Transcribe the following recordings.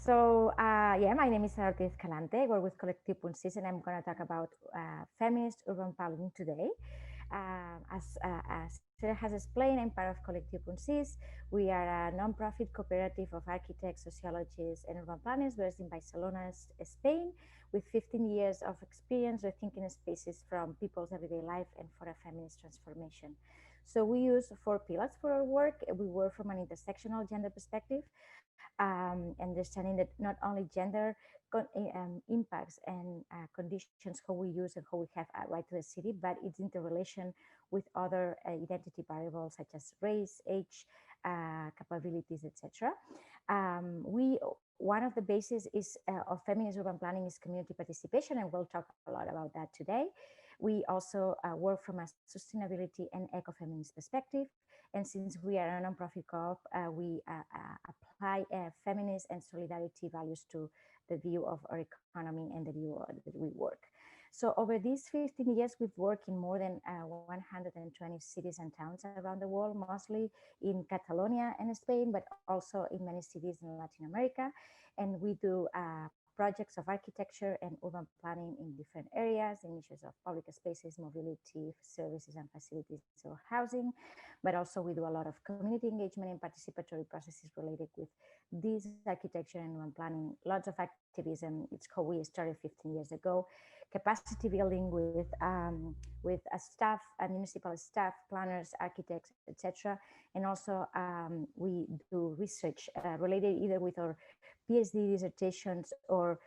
Yeah, my name is Sara Ortiz Escalante. I work with Collective Punt, and I'm going to talk about feminist urban planning today. As Sarah has explained, I'm part of Collective Punt. We are a non-profit cooperative of architects, sociologists, and urban planners based in Barcelona, Spain, with 15 years of experience rethinking spaces from people's everyday life and for a feminist transformation. So we use 4 pillars for our work. We work from an intersectional gender perspective, understanding that not only gender impacts and conditions how we use and how we have a right to the city, but its interrelation with other identity variables such as race, age, capabilities, etc. One of the bases is of feminist urban planning is community participation, and we'll talk a lot about that today. We also work from a sustainability and ecofeminist perspective. And since we are a nonprofit co-op, we apply feminist and solidarity values to the view of our economy and the view that we work. So over these 15 years, we've worked in more than 120 cities and towns around the world, mostly in Catalonia and Spain, but also in many cities in Latin America. And we do projects of architecture and urban planning in different areas, in issues of public spaces, mobility, services and facilities or housing. But also we do a lot of community engagement and participatory processes related with this architecture and urban planning, lots of activism. It's how we started 15 years ago. Capacity building with a staff, a municipal staff, planners, architects, etc. And also we do research related either with our PhD dissertations or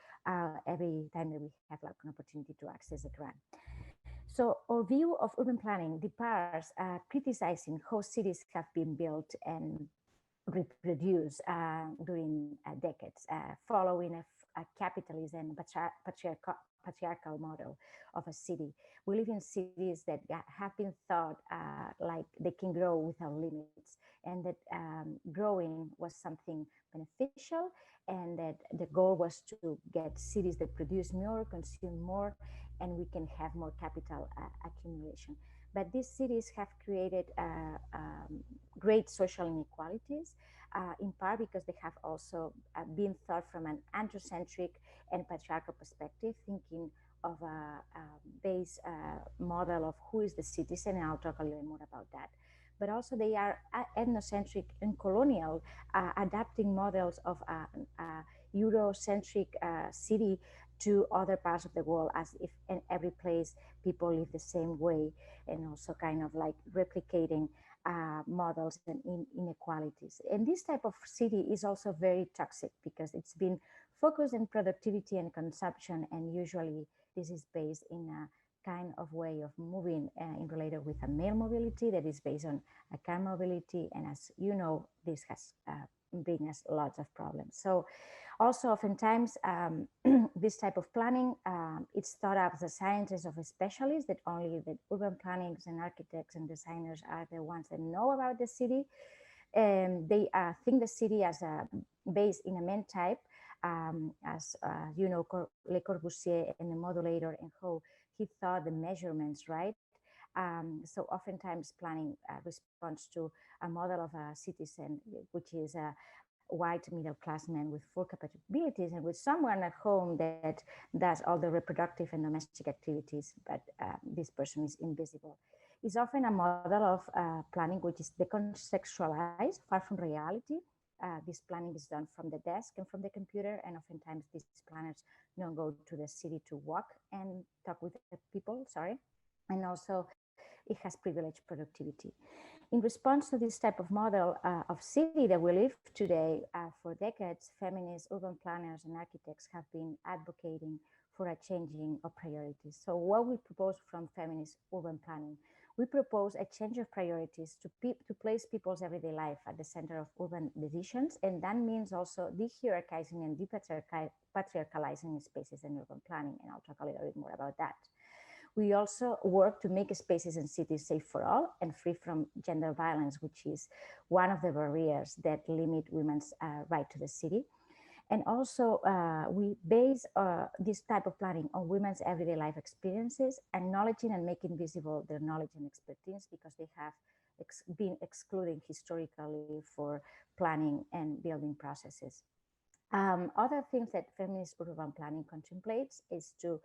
every time that we have like an opportunity to access a grant. So our view of urban planning departs criticizing how cities have been built and reproduced during decades, following a capitalism patriarchal model of a city. We live in cities that have been thought like they can grow without limits, and that growing was something beneficial, and that the goal was to get cities that produce more, consume more, and we can have more capital accumulation. But these cities have created great social inequalities, in part because they have also been thought from an androcentric and patriarchal perspective, thinking of a base model of who is the citizen, and I'll talk a little more about that. But also they are ethnocentric and colonial, adapting models of a Eurocentric city to other parts of the world, as if in every place people live the same way, and also kind of like replicating models and inequalities. And this type of city is also very toxic because it's been focused on productivity and consumption, and usually this is based in a kind of way of moving in related with a male mobility that is based on a car mobility, and as you know, this has bring us lots of problems. So also oftentimes this type of planning, it's thought of as a scientist of a specialist, that only the urban planners and architects and designers are the ones that know about the city. They think the city as a based in a main type, as you know, Le Corbusier and the modulator, and how he thought the measurements, right? So oftentimes planning responds to a model of a citizen, which is a white middle class man with full capabilities and with someone at home that does all the reproductive and domestic activities, but this person is invisible. It's often a model of planning which is decontextualized, far from reality. This planning is done from the desk and from the computer, and oftentimes these planners don't go to the city to walk and talk with the people, and also it has privileged productivity. In response to this type of model of city that we live today, for decades, feminist urban planners and architects have been advocating for a changing of priorities. So what we propose from feminist urban planning, we propose a change of priorities to place people's everyday life at the center of urban decisions, and that means also de-hierarchizing and de-patriarchalizing spaces in urban planning, and I'll talk a little bit more about that. We also work to make spaces and cities safe for all and free from gender violence, which is one of the barriers that limit women's right to the city. And also we base this type of planning on women's everyday life experiences, acknowledging and making visible their knowledge and expertise, because they have been excluded historically for planning and building processes. Other things that feminist urban planning contemplates is to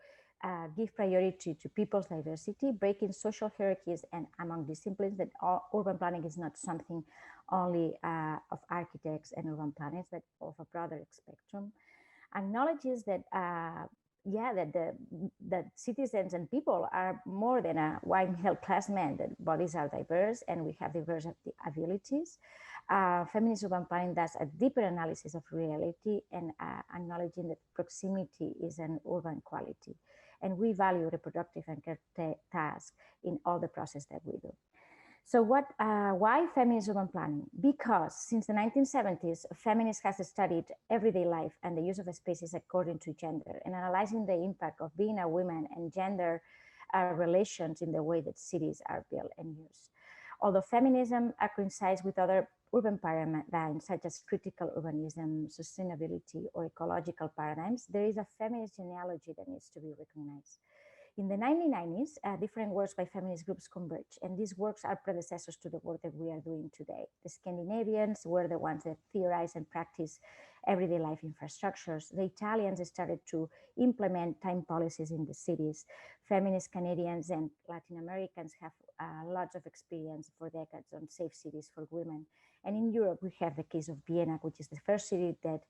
give priority to people's diversity, breaking social hierarchies and among disciplines, that urban planning is not something only of architects and urban planners, but of a broader spectrum. Acknowledges that that citizens and people are more than a white male class men, that bodies are diverse and we have diverse abilities. Feminist urban planning does a deeper analysis of reality and acknowledging that proximity is an urban quality. And we value reproductive and care tasks in all the process that we do. So why feminist urban planning? Because since the 1970s, feminists has studied everyday life and the use of spaces according to gender, and analyzing the impact of being a woman and gender relations in the way that cities are built and used. Although feminism coincides with other urban paradigms such as critical urbanism, sustainability, or ecological paradigms, there is a feminist genealogy that needs to be recognized. In the 1990s, different works by feminist groups converged, and these works are predecessors to the work that we are doing today. The Scandinavians were the ones that theorized and practiced everyday life infrastructures. The Italians started to implement time policies in the cities. Feminist Canadians and Latin Americans have lots of experience for decades on safe cities for women. And in Europe, we have the case of Vienna, which is the first city that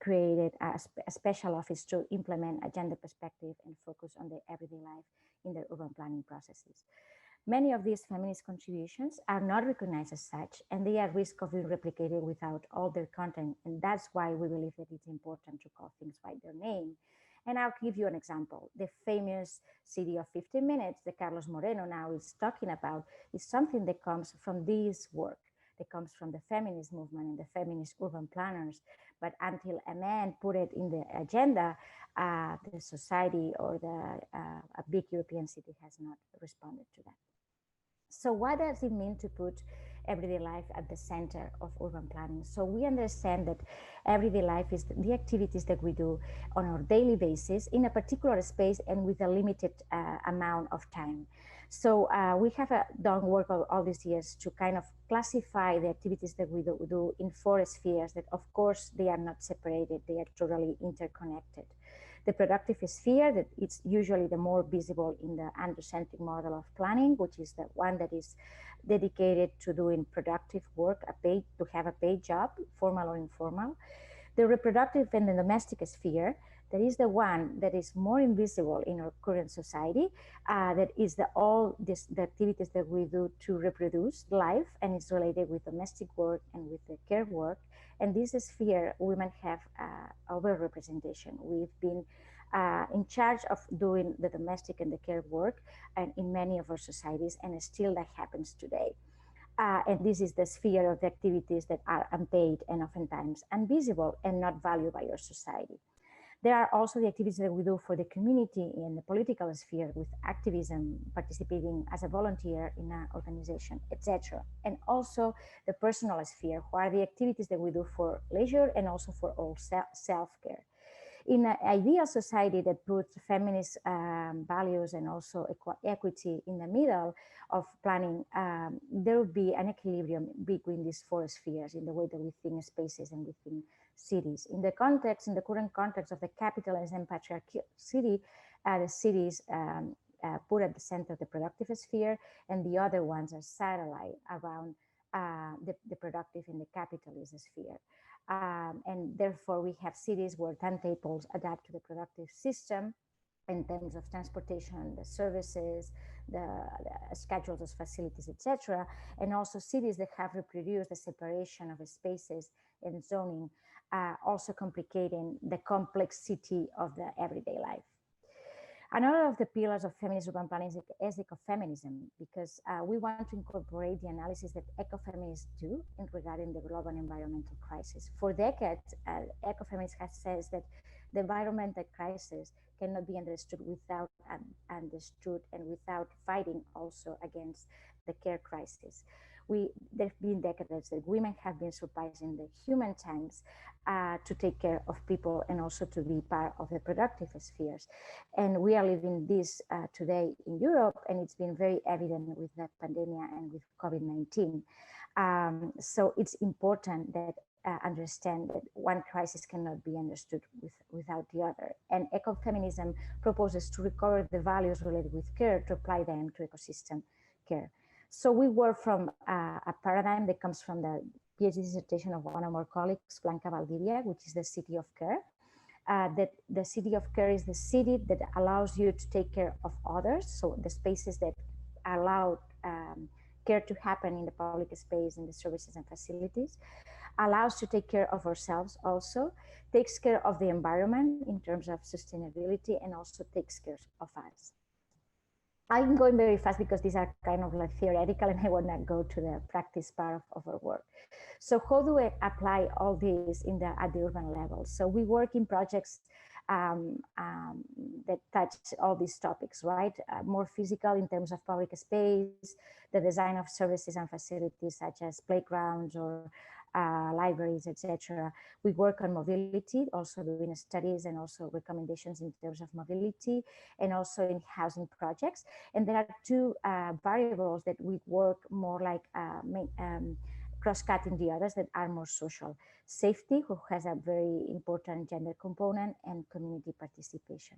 created a special office to implement a gender perspective and focus on the everyday life in their urban planning processes. Many of these feminist contributions are not recognized as such, and they are at risk of being replicated without all their content. And that's why we believe that it's important to call things by their name. And I'll give you an example. The famous city of 15 minutes that Carlos Moreno now is talking about is something that comes from this work, that comes from the feminist movement and the feminist urban planners. But until a man put it in the agenda, the society or a big European city has not responded to that. So what does it mean to put everyday life at the center of urban planning? So we understand that everyday life is the activities that we do on our daily basis in a particular space and with a limited amount of time. So we have done work all these years to kind of classify the activities that we do in 4 spheres that, of course, they are not separated, they are totally interconnected. The productive sphere, that it's usually the more visible in the androcentric model of planning, which is the one that is dedicated to doing productive work, to have a paid job, formal or informal. The reproductive and the domestic sphere, that is the one that is more invisible in our current society, that is the activities that we do to reproduce life, and it's related with domestic work and with the care work. And this sphere, women have overrepresentation. We've been in charge of doing the domestic and the care work and in many of our societies, and still that happens today. And this is the sphere of the activities that are unpaid and oftentimes invisible and not valued by our society. There are also the activities that we do for the community in the political sphere with activism, participating as a volunteer in an organization, etc. And also the personal sphere, who are the activities that we do for leisure and also for all self-care. In an ideal society that puts feminist values and also equity in the middle of planning, there will be an equilibrium between these 4 spheres in the way that we think spaces and we think cities. In the current context of the capitalist and patriarchal city, the cities put at the center the productive sphere, and the other ones are satellite around the productive and the capitalist sphere. And therefore, we have cities where timetables adapt to the productive system in terms of transportation, the services, the schedules of facilities, etc. And also cities that have reproduced the separation of spaces and zoning, also complicating the complexity of the everyday life. Another of the pillars of feminist urban planning is ecofeminism, because we want to incorporate the analysis that ecofeminists do in regarding the global environmental crisis. For decades, ecofeminists have said that the environmental crisis cannot be understood without fighting also against the care crisis. There have been decades that women have been surpassing the human times to take care of people and also to be part of the productive spheres. And we are living this today in Europe, and it's been very evident with the pandemic and with COVID-19. So it's important that understand that one crisis cannot be understood without the other. And ecofeminism proposes to recover the values related with care to apply them to ecosystem care. So we work from a paradigm that comes from the PhD dissertation of one of our colleagues, Blanca Valdivia, which is the city of care. That the city of care is the city that allows you to take care of others. So the spaces that allow care to happen in the public space, in the services and facilities, allows to take care of ourselves also, takes care of the environment in terms of sustainability, and also takes care of us. I'm going very fast because these are kind of like theoretical and I want to go to the practice part of our work. So how do we apply all this at the urban level? So we work in projects that touch all these topics, right? More physical in terms of public space, the design of services and facilities such as playgrounds or libraries, etc. We work on mobility, also doing studies and also recommendations in terms of mobility, and also in housing projects. And there are two variables that we work more like cross-cutting the others that are more social. Safety, who has a very important gender component, and community participation.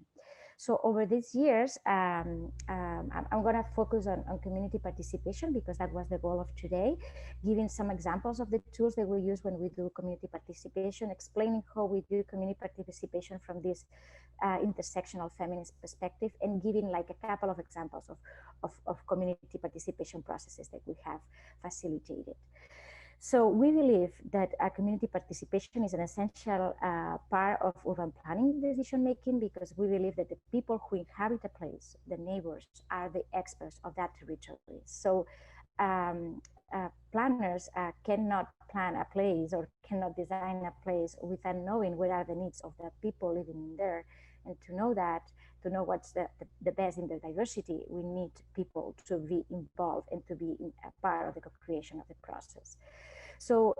So over these years, I'm going to focus on community participation because that was the goal of today, giving some examples of the tools that we use when we do community participation, explaining how we do community participation from this intersectional feminist perspective, and giving like a couple of examples of community participation processes that we have facilitated. So we believe that community participation is an essential part of urban planning decision making, because we believe that the people who inhabit a place, the neighbors, are the experts of that territory. So planners cannot plan a place or cannot design a place without knowing what are the needs of the people living in there. And to know that, to know what's the best in the diversity, we need people to be involved and to be a part of the co-creation of the process. So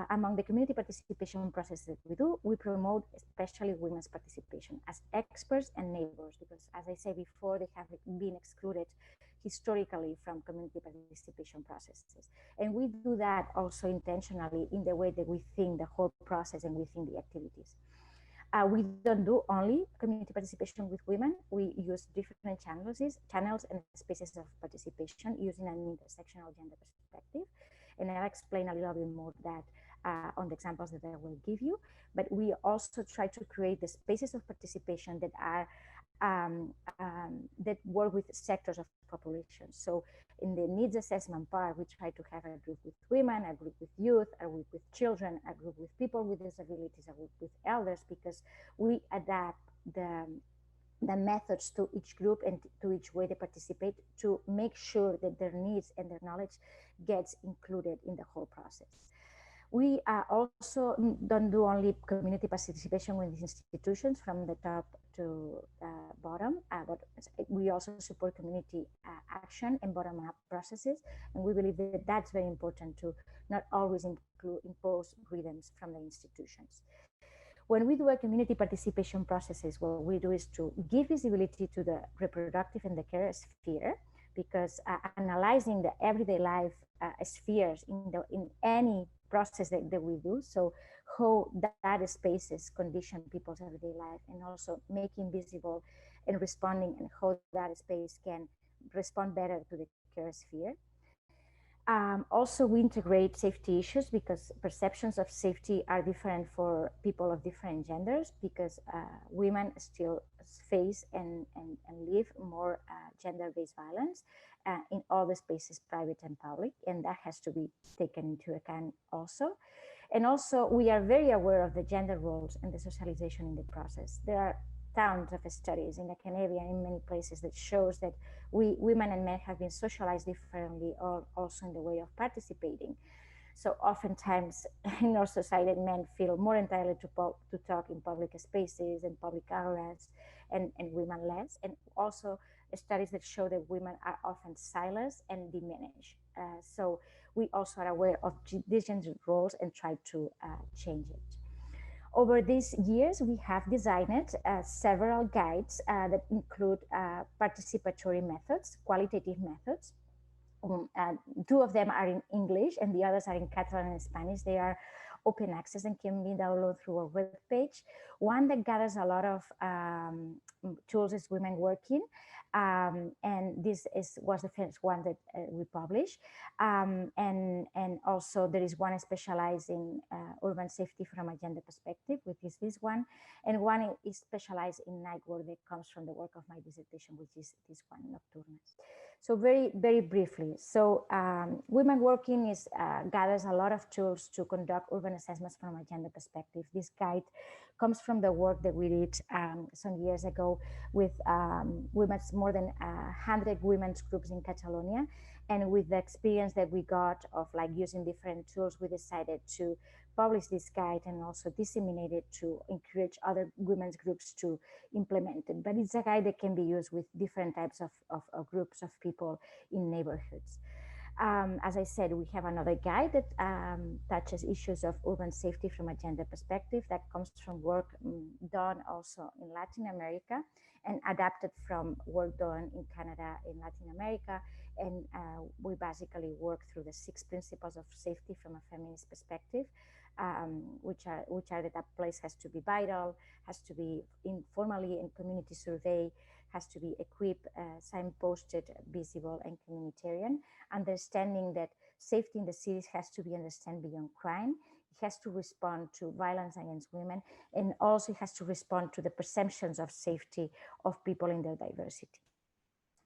among the community participation processes that we do, we promote especially women's participation as experts and neighbors, because as I said before, they have been excluded historically from community participation processes. And we do that also intentionally in the way that we think the whole process and we think the activities. We don't do only community participation with women. We use different channels and spaces of participation using an intersectional gender perspective. And I'll explain a little bit more that on the examples that I will give you. But we also try to create the spaces of participation that are that work with sectors of population. So in the needs assessment part, we try to have a group with women, a group with youth, a group with children, a group with people with disabilities, a group with elders, because we adapt the methods to each group and to each way they participate to make sure that their needs and their knowledge gets included in the whole process. We also don't do only community participation with institutions from the top to bottom, but we also support community action and bottom-up processes. And we believe that that's very important to not always impose rhythms from the institutions. When we do a community participation processes, what we do is to give visibility to the reproductive and the care sphere, because analyzing the everyday life spheres in any process that we do, so how that spaces condition people's everyday life, and also making visible and responding, and how that space can respond better to the care sphere. Also, we integrate safety issues because perceptions of safety are different for people of different genders, because women still face and live more gender-based violence in all the spaces, private and public, and that has to be taken into account also. And also, we are very aware of the gender roles and the socialization in the process. There are tons of studies in Scandinavia and in many places that shows that women and men have been socialized differently, or also in the way of participating. So oftentimes in our society, men feel more entitled to talk in public spaces and public areas, and women less. And also studies that show that women are often silenced and diminished. So we also are aware of these gender roles and try to change it. Over these years, we have designed several guides that include participatory methods, qualitative methods. Two of them are in English and the others are in Catalan and Spanish. They are open access and can be downloaded through our webpage. One that gathers a lot of tools is Women Working. And this was the first one that we published. And also there is one specialized in urban safety from a gender perspective, which is this one. And one is specialized in night work that comes from the work of my dissertation, which is this one, Nocturnus. So very, very briefly. So Women Working is, gathers a lot of tools to conduct urban assessments from a gender perspective. This guide comes from the work that we did some years ago with more than 100 women's groups in Catalonia. And with the experience that we got of like using different tools, we decided to publish this guide and also disseminate it to encourage other women's groups to implement it. But it's a guide that can be used with different types of groups of people in neighborhoods. As I said, we have another guide that touches issues of urban safety from a gender perspective that comes from work done also in Latin America and adapted from work done in Canada, in Latin America. And we basically work through the 6 principles of safety from a feminist perspective, which are that a place has to be vital, has to be informally and community survey, has to be equipped, signposted, visible, and communitarian. Understanding that safety in the cities has to be understood beyond crime. It has to respond to violence against women, and also has to respond to the perceptions of safety of people in their diversity.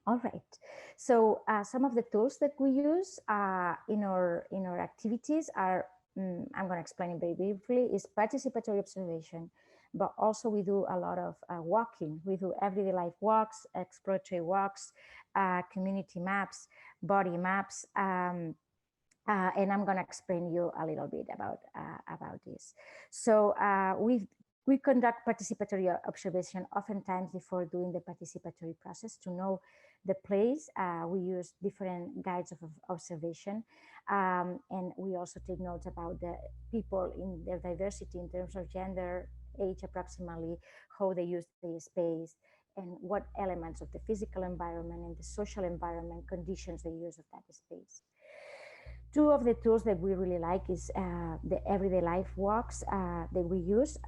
All right, so some of the tools that we use in our activities are, I'm going to explain it very briefly, is participatory observation, but also we do a lot of walking. We do everyday life walks, exploratory walks, community maps, body maps, and I'm going to explain you a little bit about this. So we conduct participatory observation oftentimes before doing the participatory process to know the place. We use different guides of observation, and we also take notes about the people in their diversity in terms of gender, age approximately, how they use the space, and what elements of the physical environment and the social environment conditions they use of that space. Two of the tools that we really like is the everyday life walks that we use.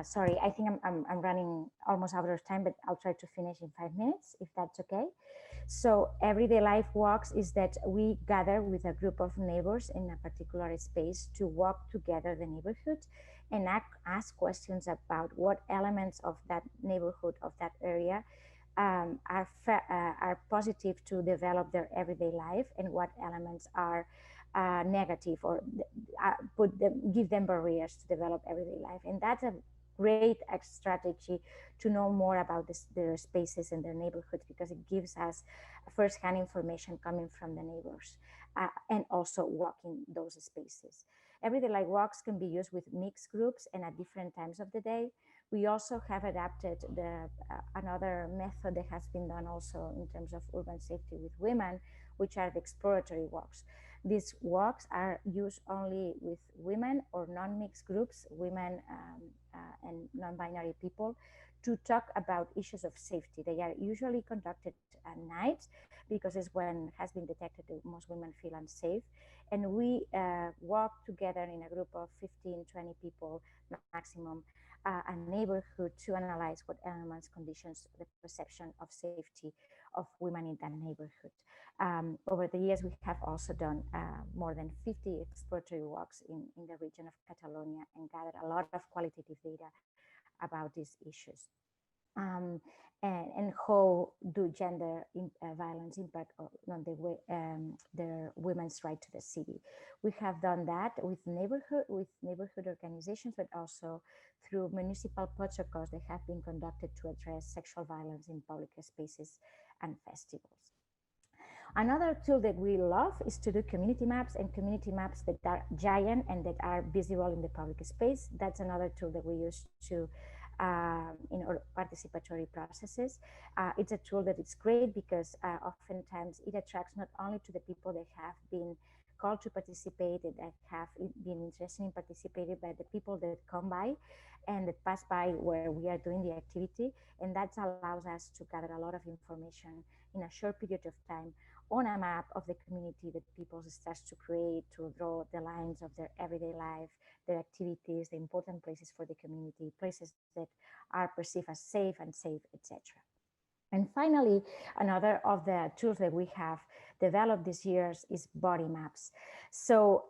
Sorry, I think I'm running almost out of time, but I'll try to finish in 5 minutes, if that's okay. So everyday life walks is that we gather with a group of neighbors in a particular space to walk together the neighborhood and ask questions about what elements of that neighborhood, of that area, are positive to develop their everyday life, and what elements are negative or give them barriers to develop everyday life. And that's a great strategy to know more about their spaces and their neighborhoods, because it gives us first-hand information coming from the neighbors and also walking those spaces. Everyday life walks can be used with mixed groups and at different times of the day. We also have adapted another method that has been done also in terms of urban safety with women, which are the exploratory walks. These walks are used only with women or non-mixed groups, women and non-binary people, to talk about issues of safety. They are usually conducted at night because it's when has been detected that most women feel unsafe. And we walk together in a group of 15, 20 people maximum, a neighborhood, to analyze what elements, conditions, the perception of safety of women in that neighborhood. Over the years, we have also done more than 50 exploratory walks in the region of Catalonia and gathered a lot of qualitative data about these issues. And how do gender violence impact on the women's right to the city. We have done that with neighborhood organizations, but also through municipal protocols that have been conducted to address sexual violence in public spaces and festivals. Another tool that we love is to do community maps, and community maps that are giant and that are visible in the public space. That's another tool that we use to in our participatory processes. It's a tool that is great because oftentimes it attracts not only to the people that have been called to participate, that have been interested in participating, but the people that come by and that pass by where we are doing the activity. And that allows us to gather a lot of information in a short period of time on a map of the community that people start to create, to draw the lines of their everyday life, their activities, the important places for the community, places that are perceived as safe, unsafe, etc. And finally, another of the tools that we have developed this year is body maps. So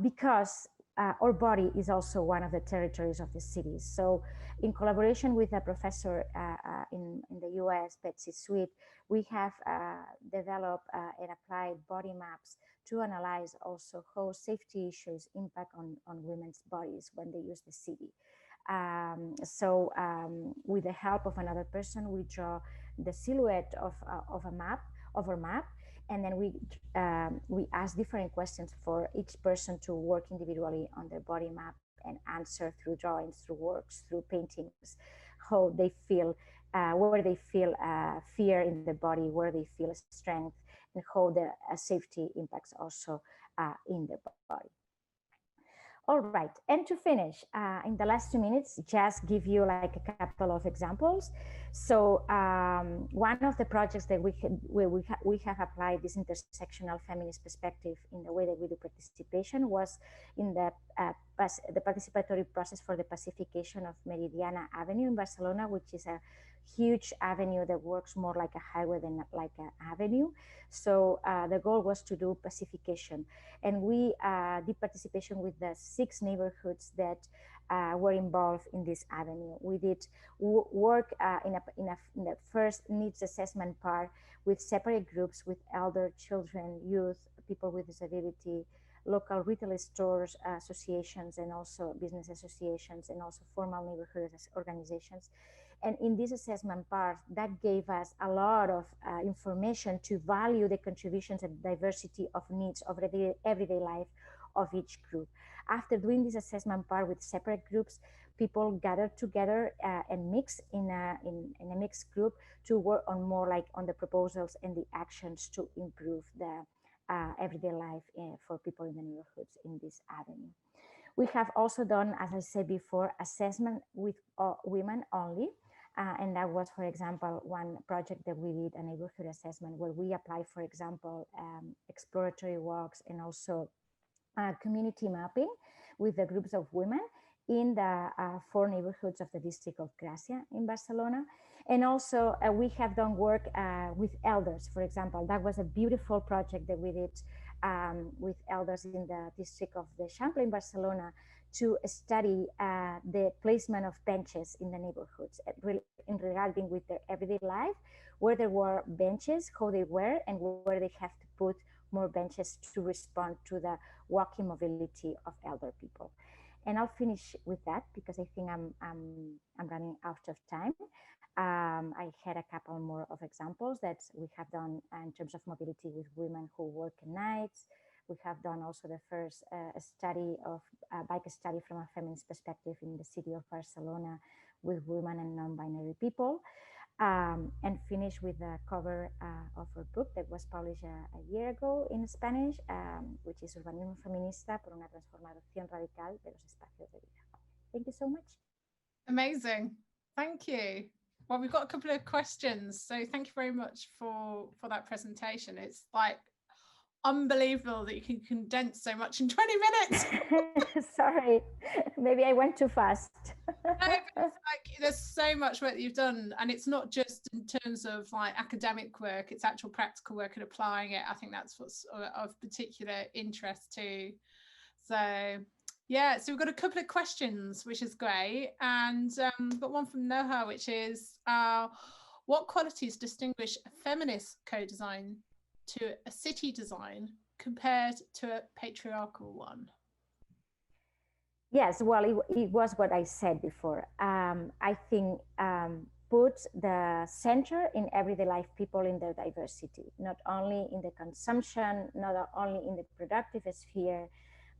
because our body is also one of the territories of the cities. So in collaboration with a professor in the US, Betsy Sweet, we have developed and applied body maps to analyze also how safety issues impact on women's bodies when they use the city. With the help of another person, we draw the silhouette of our map, and then we ask different questions for each person to work individually on their body map and answer through drawings, through works, through paintings, how they feel, where they feel fear in the body, where they feel strength, and how the safety impacts also in the body. All right, and to finish, in the last 2 minutes, just give you like a couple of examples. So one of the projects that we have applied this intersectional feminist perspective in the way that we do participation was in the participatory process for the pacification of Meridiana Avenue in Barcelona, which is a huge avenue that works more like a highway than like an avenue. So the goal was to do pacification, and we did participation with the 6 neighborhoods that were involved in this avenue. We did work in the first needs assessment part with separate groups with elder, children, youth, people with disability, local retail stores, associations, and also business associations, and also formal neighborhood organizations. And in this assessment part, that gave us a lot of information to value the contributions and diversity of needs of the everyday life of each group. After doing this assessment part with separate groups, people gathered together and mix in a mixed group to work on more like on the proposals and the actions to improve the everyday life for people in the neighborhoods in this avenue. We have also done, as I said before, assessment with women only. And that was, for example, one project that we did, a neighborhood assessment, where we applied, for example, exploratory walks and also community mapping with the groups of women in the 4 neighborhoods of the district of Gracia in Barcelona. And also we have done work with elders, for example. That was a beautiful project that we did with elders in the district of the Eixample in Barcelona to study the placement of benches in the neighborhoods in regarding with their everyday life, where there were benches, how they were, and where they have to put more benches to respond to the walking mobility of elder people. And I'll finish with that because I think I'm running out of time. I had a couple more of examples that we have done in terms of mobility with women who work at nights. We have done also the first study of bike study from a feminist perspective in the city of Barcelona with women and non-binary people. And finish with the cover of a book that was published a year ago in Spanish, which is Urbanismo Feminista por una Transformación Radical de los Espacios de Vida. Thank you so much. Amazing. Thank you. Well, we've got a couple of questions. So thank you very much for that presentation. It's like unbelievable that you can condense so much in 20 minutes. Sorry, maybe I went too fast. No, but it's like there's so much work that you've done, and it's not just in terms of like academic work, it's actual practical work and applying it. I think that's what's of particular interest too. So yeah, so we've got a couple of questions, which is great, and got one from Noha, which is what qualities distinguish a feminist co-design to a city design compared to a patriarchal one? Yes, well, it was what I said before. I think put the center in everyday life people in their diversity, not only in the consumption, not only in the productive sphere,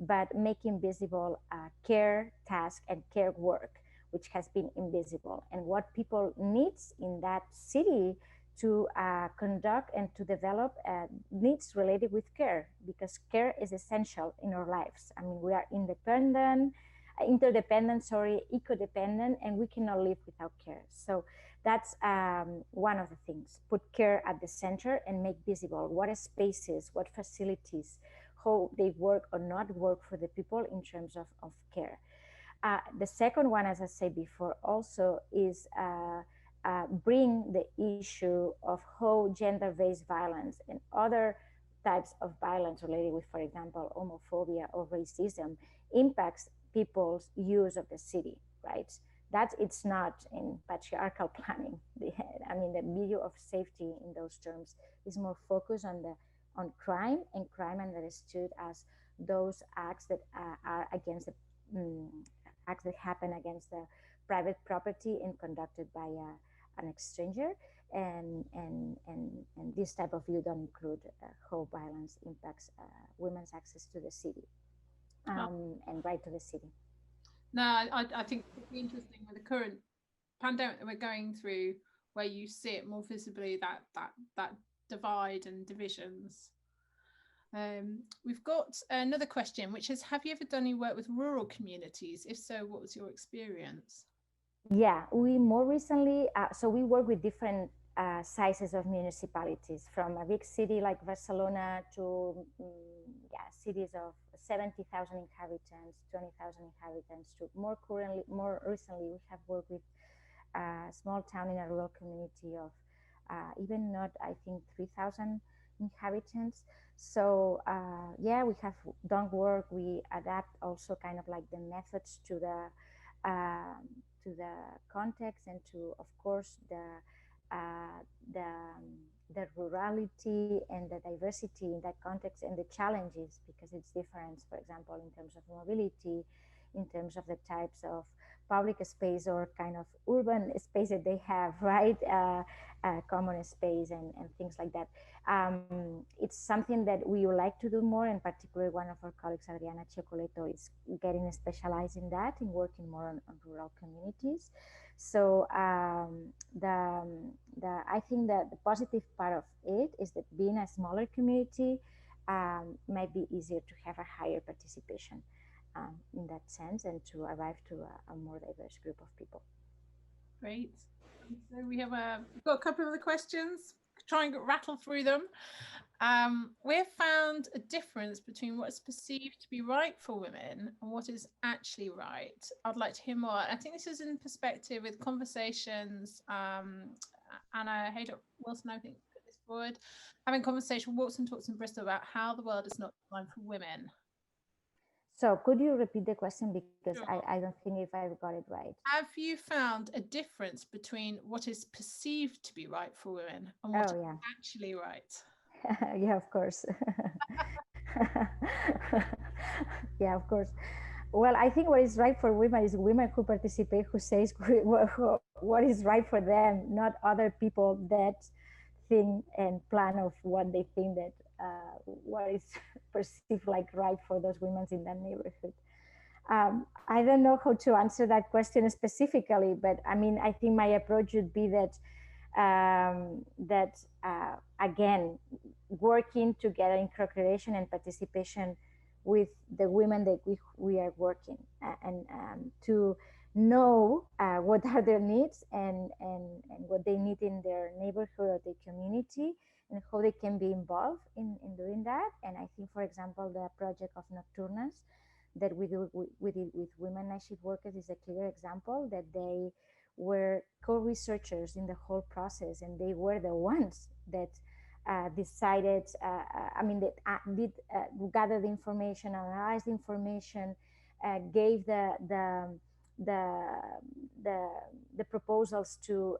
but making visible care, task, and care work, which has been invisible, and what people needs in that city to conduct and to develop needs related with care, because care is essential in our lives. I mean, we are interdependent, ecodependent, and we cannot live without care. So That's one of the things. Put care at the center and make visible what spaces, what facilities, how they work or not work for the people in terms of care. The second one, as I said before, also is bring the issue of how gender-based violence and other types of violence related with, for example, homophobia or racism impacts people's use of the city, right? That it's not in patriarchal planning. I mean, the view of safety in those terms is more focused on crime, and crime understood as those acts that are against the acts that happen against the private property and conducted by an stranger. And this type of view don't include how violence impacts women's access to the city and right to the city. No, I think it's interesting with the current pandemic that we're going through, where you see it more visibly, that divide and divisions. We've got another question, which is, have you ever done any work with rural communities? If so, what was your experience? Yeah, we more recently, so we work with different sizes of municipalities, from a big city like Barcelona to cities of 70,000 inhabitants, 20,000 inhabitants, to more recently, we have worked with a small town in a rural community of even not, I think, 3,000 inhabitants. So yeah, we have done work. We adapt also kind of like the methods to the context, and to, of course, the rurality and the diversity in that context, and the challenges, because it's different, for example, in terms of mobility, in terms of the types of public space or kind of urban space that they have, right? Common space and things like that. It's something that we would like to do more, and particularly one of our colleagues, Adriana Ciocoletto, is getting specialized in that, in working more on rural communities. So I think that the positive part of it is that being a smaller community might be easier to have a higher participation in that sense, and to arrive to a more diverse group of people. Great. So we've got a couple of other questions. Try and rattle through them. We've found a difference between what's perceived to be right for women and what is actually right. I'd like to hear more. I think this is in perspective with conversations. Anna Haydock-Wilson, I think, put this forward. Having conversation walks and talks in Bristol about how the world is not designed for women. So could you repeat the question, because sure. I don't think if I got it right. Have you found a difference between what is perceived to be right for women and what is actually right? Yeah, of course. Yeah, of course. Well, I think what is right for women is women who participate, who says what is right for them, not other people that think and plan of what they think that what is perceived like right for those women in that neighborhood. I don't know how to answer that question specifically, but I mean, I think my approach would be that again, working together in co-creation and participation with the women that we are working, and to know what are their needs and what they need in their neighborhood or their community, and how they can be involved in doing that. And I think, for example, the project of Nocturnas that we did with women night shift workers is a clear example that they were co-researchers in the whole process, and they were the ones that decided, that did gather the information, analyze the information, gave the proposals to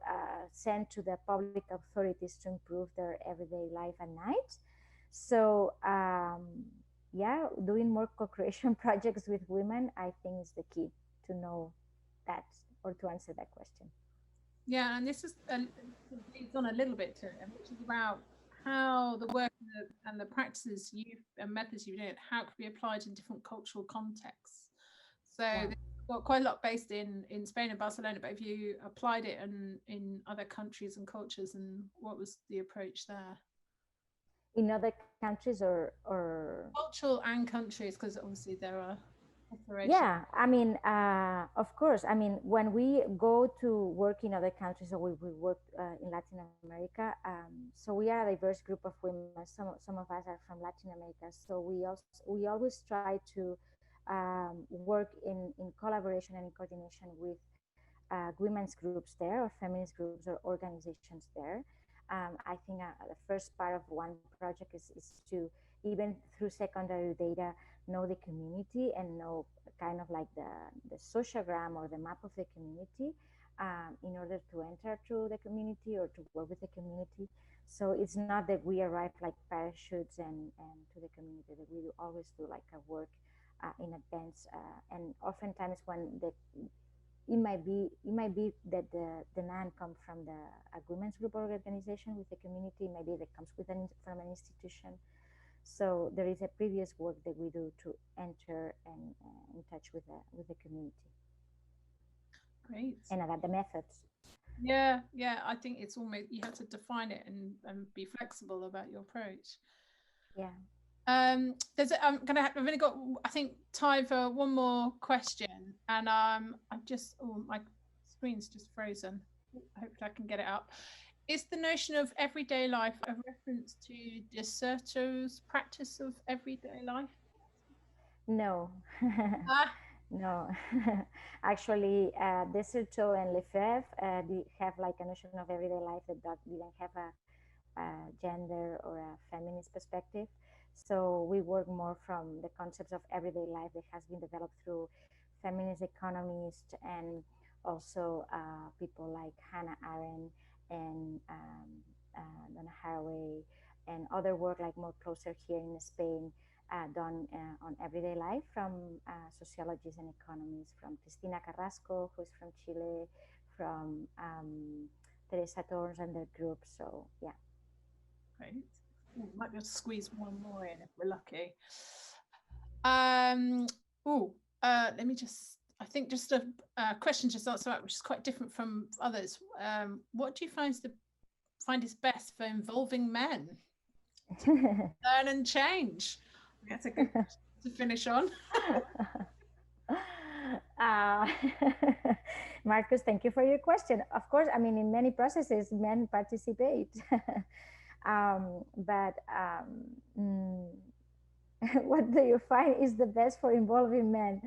send to the public authorities to improve their everyday life at night. So yeah, doing more co-creation projects with women, I think, is the key to know that, or to answer that question. Yeah, and this is leads on a little bit to it, which is about how the work and the practices and methods you've done, how it could be applied in different cultural contexts. So they've got quite a lot based in Spain and Barcelona, but have you applied it in other countries and cultures, and what was the approach there? In other countries or cultural and countries, because obviously there are Yeah, I mean, of course. I mean, when we go to work in other countries, or we work in Latin America, so we are a diverse group of women. Some of us are from Latin America, so we always try to work in collaboration and in coordination with women's groups there, or feminist groups, or organizations there. I think the first part of one project is to, even through secondary data, know the community and know kind of like the sociogram or the map of the community, in order to enter to the community or to work with the community. So it's not that we arrive like parachutes and to the community, that we always do like a work in advance, and oftentimes when it might be that the man comes from a women's group or organization with the community, maybe that comes from an institution. So there is a previous work that we do to enter and in touch with the community. Great. And about the methods. Yeah, I think it's almost, you have to define it and be flexible about your approach. Yeah. I've only got, I think, time for one more question, and my screen's just frozen. I hope I can get it up. Is the notion of everyday life a reference to Desserto's practice of everyday life? No. No. Actually, Desserto and Lefebvre have like a notion of everyday life that didn't have a gender or a feminist perspective. So we work more from the concepts of everyday life that has been developed through feminist economists, and also people like Hannah Arendt and Donna Haraway, and other work like more closer here in Spain, done on everyday life from sociologists and economists, from Cristina Carrasco, who is from Chile, from Teresa Torns and their group. So yeah. Great. Might be able to squeeze one more in if we're lucky. Let me just, I think just a question just answer that, which is quite different from others. What do you find is best for involving men? Learn and change. That's a good question to finish on. Marcus, thank you for your question. Of course, I mean, in many processes, men participate. What do you find is the best for involving men?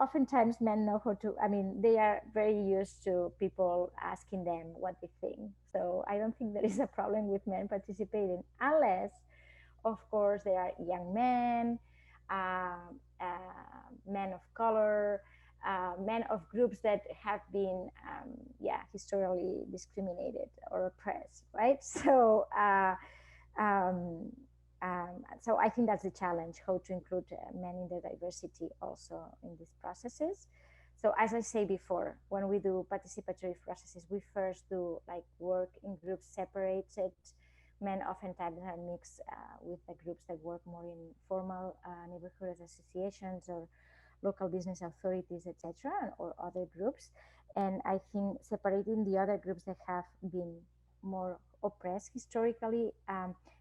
Oftentimes men know how to, I mean, they are very used to people asking them what they think. So I don't think there is a problem with men participating, unless, of course, they are young men, men of color, men of groups that have been, historically discriminated or oppressed, right? So, so I think that's the challenge, how to include men in the diversity also in these processes. So as I say before, when we do participatory processes, we first do like work in groups separated. Men oftentimes are mixed with the groups that work more in formal neighborhood associations or local business authorities, etc., or other groups. And I think separating the other groups that have been more oppressed historically,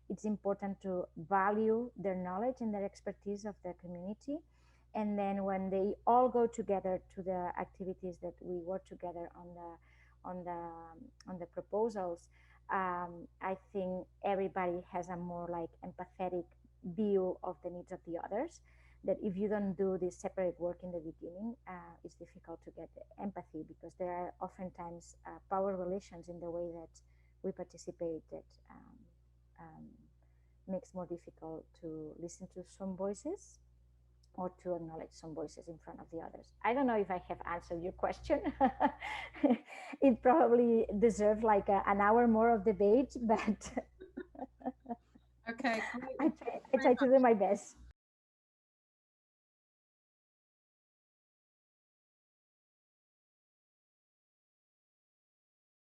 it's important to value their knowledge and their expertise of the community. And then when they all go together to the activities that we work together on the proposals, I think everybody has a more like empathetic view of the needs of the others. That if you don't do this separate work in the beginning, it's difficult to get empathy, because there are oftentimes power relations in the way that we participate that makes more difficult to listen to some voices or to acknowledge some voices in front of the others. I don't know if I have answered your question. It probably deserves like an hour more of debate, but okay, I try to do my best.